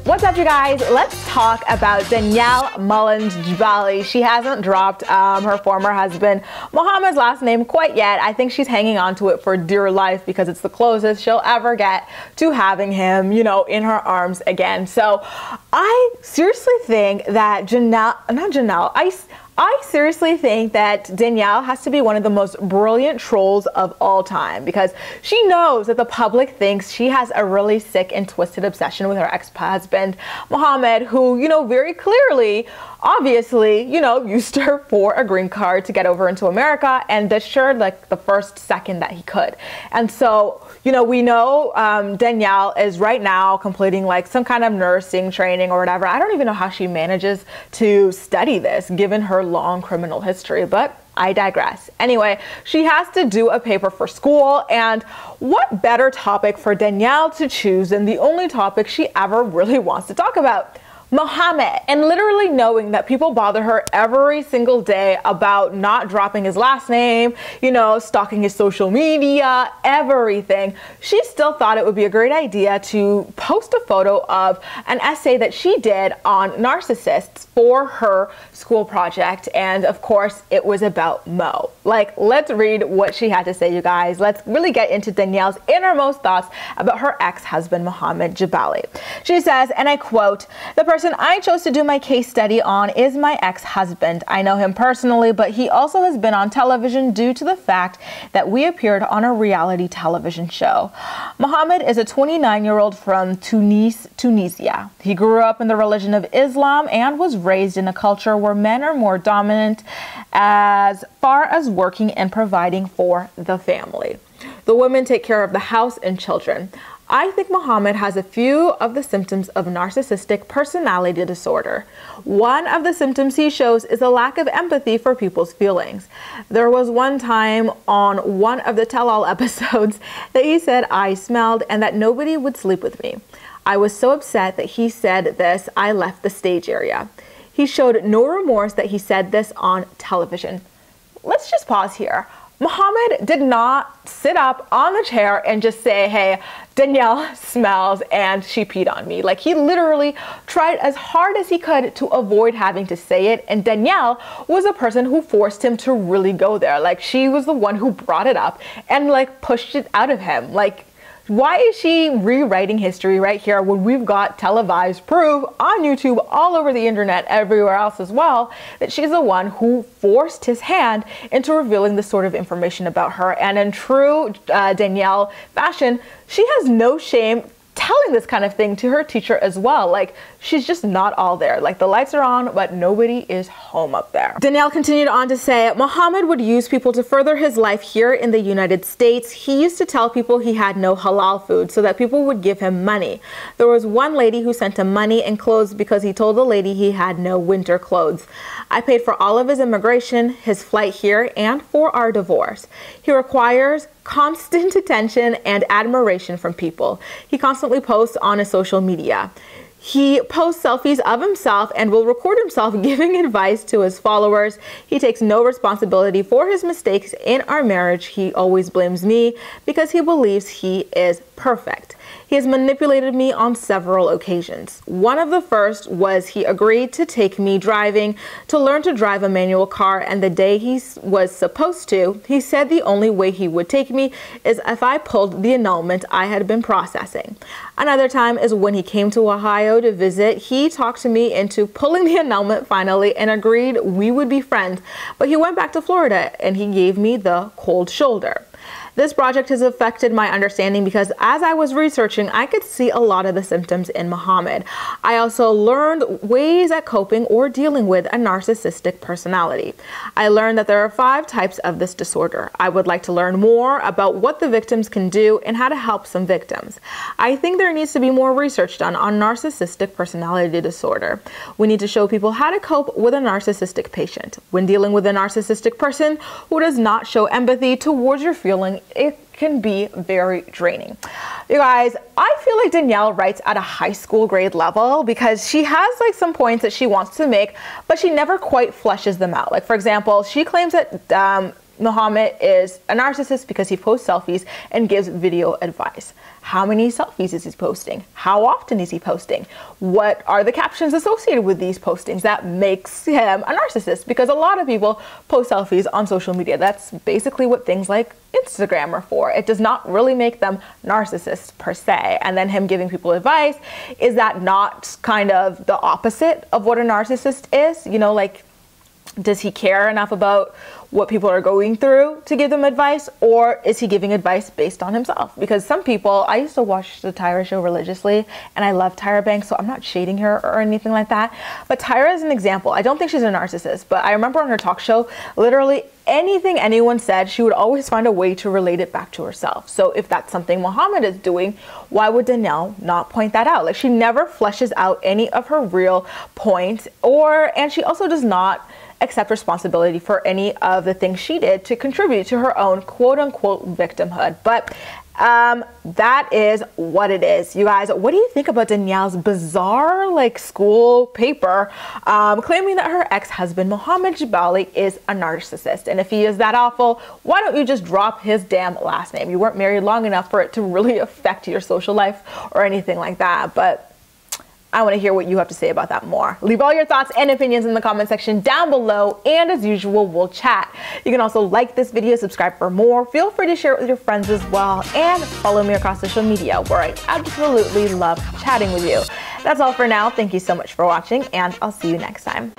What's up, you guys? Let's talk about Danielle Mullins Jbali. She hasn't dropped her former husband Mohamed's last name quite yet. I think she's hanging on to it for dear life because it's the closest she'll ever get to having him, you know, in her arms again. So I seriously think that I seriously think that Danielle has to be one of the most brilliant trolls of all time, because she knows that the public thinks she has a really sick and twisted obsession with her ex-husband, Mohamed, who, you know, very clearly, obviously, you know, used her for a green card to get over into America and assured like the first second that he could. And so, you know, we know Danielle is right now completing like some kind of nursing training or whatever. I don't even know how she manages to study this given her long criminal history, but I digress. Anyway, she has to do a paper for school, and what better topic for Danielle to choose than the only topic she ever really wants to talk about? Mohamed. And literally knowing that people bother her every single day about not dropping his last name, you know, stalking his social media, everything, she still thought it would be a great idea to post a photo of an essay that she did on narcissists for her school project. And of course, it was about Mo. Like, let's read what she had to say, you guys. Let's really get into Danielle's innermost thoughts about her ex-husband, Mohamed Jbali. She says, and I quote, "The person I chose to do my case study on is my ex-husband. I know him personally, but he also has been on television due to the fact that we appeared on a reality television show. Mohamed is a 29-year-old from Tunisia. He grew up in the religion of Islam and was raised in a culture where men are more dominant as far as working and providing for the family. The women take care of the house and children. I think Mohamed has a few of the symptoms of narcissistic personality disorder. One of the symptoms he shows is a lack of empathy for people's feelings. There was one time on one of the tell-all episodes that he said I smelled and that nobody would sleep with me. I was so upset that he said this, I left the stage area. He showed no remorse that he said this on television." Let's just pause here. Mohamed did not sit up on the chair and just say, hey, Danielle smells and she peed on me. Like, he literally tried as hard as he could to avoid having to say it. And Danielle was a person who forced him to really go there. Like, she was the one who brought it up and like pushed it out of him. Like, why is she rewriting history right here when we've got televised proof on YouTube, all over the internet, everywhere else as well, that she's the one who forced his hand into revealing this sort of information about her? And in true Danielle fashion, she has no shame telling this kind of thing to her teacher as well. Like, she's just not all there. Like, the lights are on, but nobody is home up there. Danielle continued on to say, Mohamed would use people to further his life here in the United States. He used to tell people he had no halal food so that people would give him money. There was one lady who sent him money and clothes because he told the lady he had no winter clothes. I paid for all of his immigration, his flight here, and for our divorce. He requires constant attention and admiration from people. He constantly posts on his social media. He posts selfies of himself and will record himself giving advice to his followers. He takes no responsibility for his mistakes in our marriage. He always blames me because he believes he is perfect. He has manipulated me on several occasions. One of the first was he agreed to take me driving to learn to drive a manual car, and the day he was supposed to, he said the only way he would take me is if I pulled the annulment I had been processing. Another time is when he came to Ohio to visit. He talked to me into pulling the annulment finally and agreed we would be friends, but he went back to Florida and he gave me the cold shoulder. This project has affected my understanding because as I was researching, I could see a lot of the symptoms in Mohamed. I also learned ways at coping or dealing with a narcissistic personality. I learned that there are 5 types of this disorder. I would like to learn more about what the victims can do and how to help some victims. I think there needs to be more research done on narcissistic personality disorder. We need to show people how to cope with a narcissistic patient. When dealing with a narcissistic person who does not show empathy towards your feeling, it can be very draining. You guys, I feel like Danielle writes at a high school grade level because she has like some points that she wants to make, but she never quite fleshes them out. Like, for example, she claims that Mohamed is a narcissist because he posts selfies and gives video advice. How many selfies is he posting? How often is he posting? What are the captions associated with these postings that makes him a narcissist? Because a lot of people post selfies on social media. That's basically what things like Instagram are for. It does not really make them narcissists per se. And then him giving people advice, is that not kind of the opposite of what a narcissist is? You know, like, does he care enough about what people are going through to give them advice, or is he giving advice based on himself? Because some people, I used to watch the Tyra show religiously, and I love Tyra Banks, so I'm not shading her or anything like that. But Tyra is an example. I don't think she's a narcissist, but I remember on her talk show, literally anything anyone said, she would always find a way to relate it back to herself. So if that's something Mohamed is doing, why would Danielle not point that out? Like, she never fleshes out any of her real points, and she also does not accept responsibility for any of the things she did to contribute to her own quote-unquote victimhood. But that is what it is. You guys, what do you think about Danielle's bizarre, like, school paper claiming that her ex-husband Mohamed Jbali is a narcissist? And if he is that awful, why don't you just drop his damn last name? You weren't married long enough for it to really affect your social life or anything like that. But I want to hear what you have to say about that more. Leave all your thoughts and opinions in the comment section down below, and as usual, we'll chat. You can also like this video, subscribe for more. Feel free to share it with your friends as well, and follow me across social media, where I absolutely love chatting with you. That's all for now. Thank you so much for watching, and I'll see you next time.